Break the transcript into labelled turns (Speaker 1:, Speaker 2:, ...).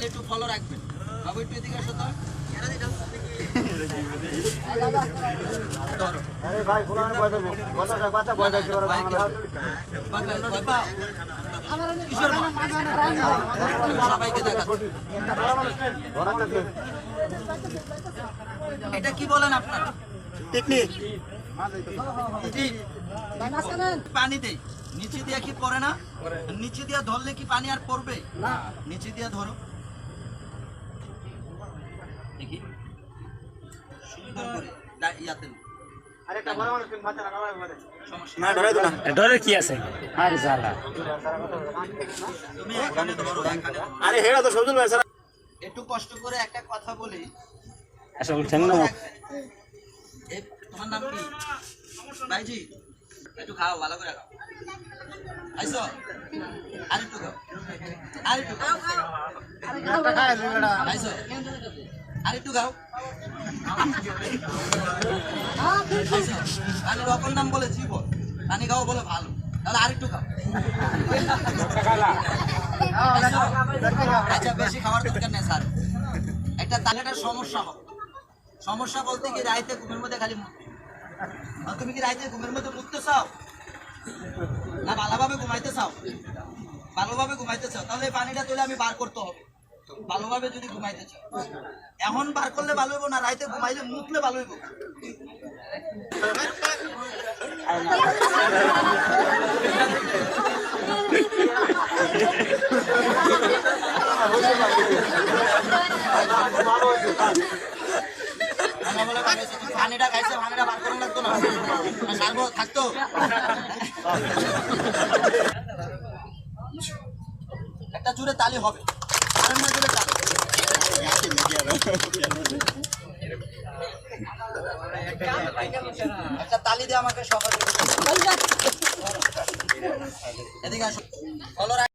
Speaker 1: একটু ফলো রাখবেন। বাবু একটু এদিকে আসো তো।
Speaker 2: আরে ভাই ফুলার বয় দেবো কথা কথা বয় দিতে পারো
Speaker 1: সবাইকে দেখা। এটা কি বলেন আপনারা?
Speaker 2: টেকনিক
Speaker 1: পানিতে নিচে দিয়ে কি পড়ে না? নিচে দিয়ে ধরলে কি পানি আর পড়বে না? নিচে দিয়ে ধরো দেখি সুন্দর করে ইয়াতে
Speaker 2: আরেকটা বড় মানুষ মাথা লাগাবে বলে
Speaker 1: সমস্যা
Speaker 2: না ধরে দাও না
Speaker 3: ডরে কি আছে আর জ্বালা
Speaker 1: তুমি এখানে ধরো এখানে।
Speaker 2: আরে হেডা তো সবজুল ভাই স্যার
Speaker 1: একটু কষ্ট করে একটা কথা বলি।
Speaker 3: আসলে ঠেং না
Speaker 1: তোমার নাম কি ভাইজি? একটু খাও, ভালো করে খাও। আইসো আরেকটু খাও, আরেকটু খাও, আইসো আরেকটু খাও। পানির অপর নাম বলে জীবন, পানি খাও বলে ভালো, তাহলে আরেকটু খাও। আচ্ছা বেশি খাওয়ার দরকার নেই স্যার। একটা তাহলে সমস্যা হবে। সমস্যা বলতে কি রাইতে ঘুমের মধ্যে খালি মুতবে। তুমি কি রাইতে ঘুমের মধ্যে মুততে চাও না ভালোভাবে ঘুমাইতে চাও? ভালোভাবে ঘুমাইতে চাও, তাহলে এই পানিটা তুলে আমি বার করতে হবে ভালোভাবে যদি ঘুমাইতে চাও। এখন বার করলে ভালো হইব না রাইতে ঘুমাইলে মুতলে ভালো হইব? পানিটা খাইছে, পানিটা বার করা লাগতো না? সারবো থাকতো। একটা জোরে তালি হবে, একটা তালি দিয়ে আমাকে সকালে এদিকে আসো।